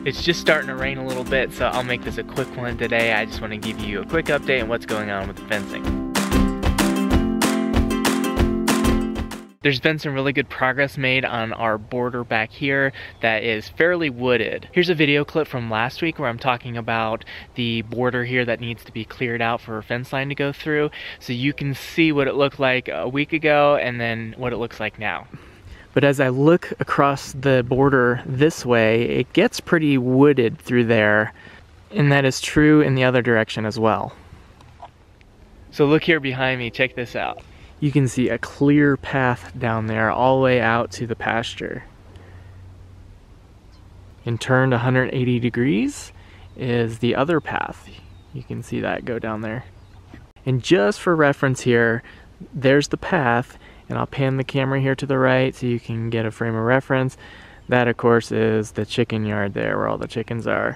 It's just starting to rain a little bit, so I'll make this a quick one today. I just want to give you a quick update on what's going on with the fencing. There's been some really good progress made on our border back here that is fairly wooded. Here's a video clip from last week where I'm talking about the border here that needs to be cleared out for a fence line to go through, so you can see what it looked like a week ago and then what it looks like now. But as I look across the border this way, it gets pretty wooded through there, and that is true in the other direction as well. So look here behind me, check this out. You can see a clear path down there all the way out to the pasture. And turned 180 degrees is the other path. You can see that go down there. And just for reference here, there's the path, and I'll pan the camera here to the right so you can get a frame of reference. That, of course, is the chicken yard there where all the chickens are.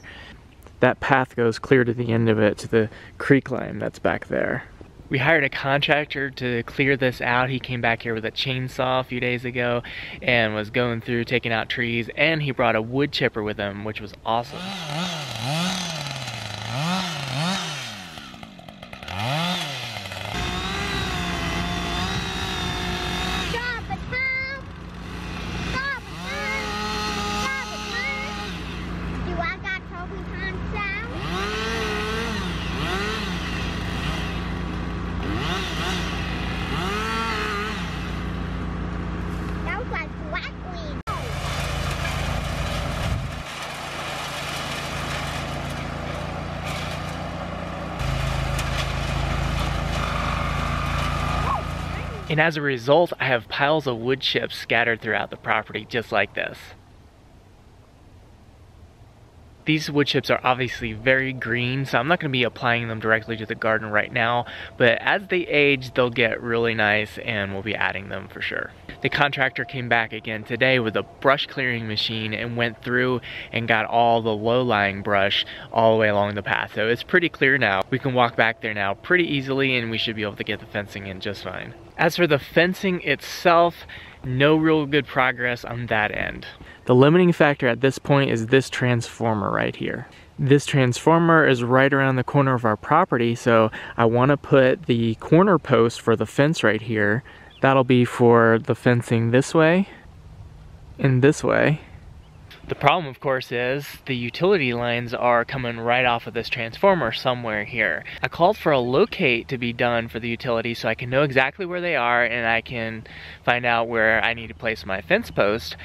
That path goes clear to the end of it, to the creek line that's back there. We hired a contractor to clear this out. He came back here with a chainsaw a few days ago and was going through taking out trees, and he brought a wood chipper with him, which was awesome. And as a result, I have piles of wood chips scattered throughout the property just like this. These wood chips are obviously very green, so I'm not going to be applying them directly to the garden right now, but as they age, they'll get really nice and we'll be adding them for sure. The contractor came back again today with a brush clearing machine and went through and got all the low-lying brush all the way along the path. So it's pretty clear now. We can walk back there now pretty easily, and we should be able to get the fencing in just fine. As for the fencing itself, no real good progress on that end. The limiting factor at this point is this transformer right here. This transformer is right around the corner of our property, so I want to put the corner post for the fence right here. That'll be for the fencing this way and this way. The problem, of course, is the utility lines are coming right off of this transformer somewhere here. I called for a locate to be done for the utility so I can know exactly where they are and I can find out where I need to place my fence post,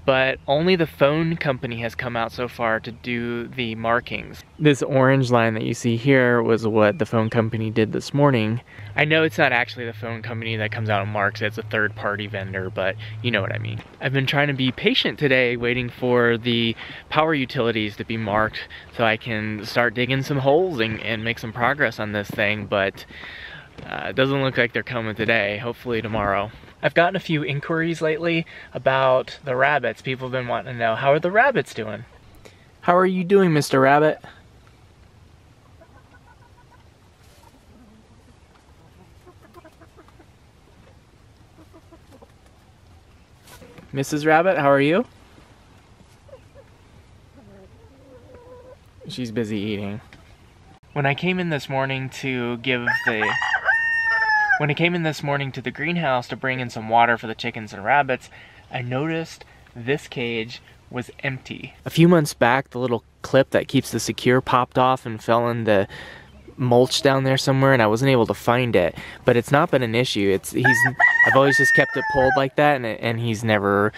but only the phone company has come out so far to do the markings. This orange line that you see here was what the phone company did this morning. I know it's not actually the phone company that comes out and marks it, it's a third-party vendor, but you know what I mean. I've been trying to be patient today, waiting for the power utilities to be marked so I can start digging some holes and make some progress on this thing, but it doesn't look like they're coming today. Hopefully tomorrow. I've gotten a few inquiries lately about the rabbits. People have been wanting to know, how are the rabbits doing? How are you doing, Mr. Rabbit? Mrs. Rabbit, how are you? She's busy eating. When I came in this morning to the greenhouse to bring in some water for the chickens and rabbits, I noticed this cage was empty. A few months back, the little clip that keeps the secure popped off and fell in the mulch down there somewhere, and I wasn't able to find it. But it's not been an issue. I've always just kept it pulled like that, and he's never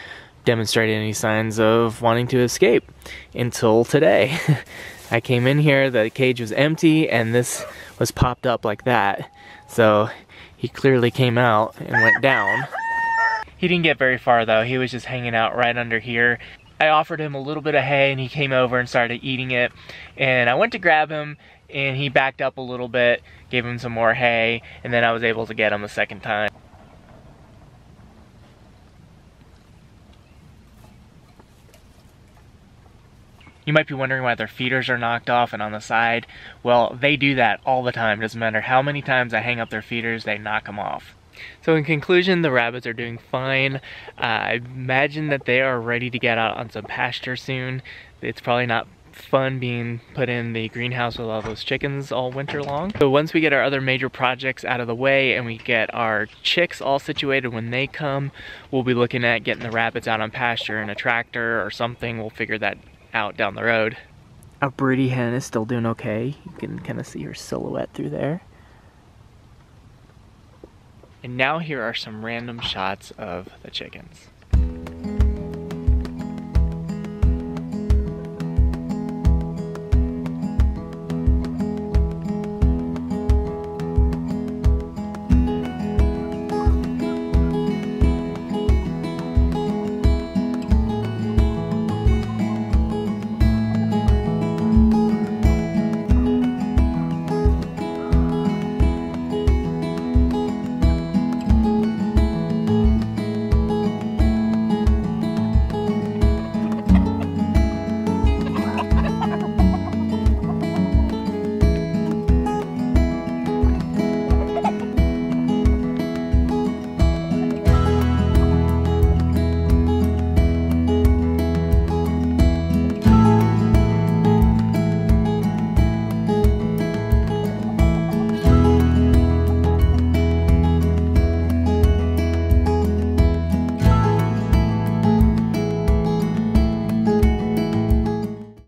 demonstrated any signs of wanting to escape until today. I came in here, the cage was empty, and this was popped up like that. So he clearly came out and went down. He didn't get very far though. He was just hanging out right under here. I offered him a little bit of hay and he came over and started eating it. And I went to grab him and he backed up a little bit, gave him some more hay, and then I was able to get him a second time. You might be wondering why their feeders are knocked off and on the side. Well, they do that all the time. Doesn't matter how many times I hang up their feeders, they knock them off. So in conclusion, the rabbits are doing fine. I imagine that they are ready to get out on some pasture soon. It's probably not fun being put in the greenhouse with all those chickens all winter long. So once we get our other major projects out of the way and we get our chicks all situated, when they come, we'll be looking at getting the rabbits out on pasture in a tractor or something. We'll figure that out down the road. Our Broody hen is still doing okay. You can kind of see her silhouette through there. And now here are some random shots of the chickens.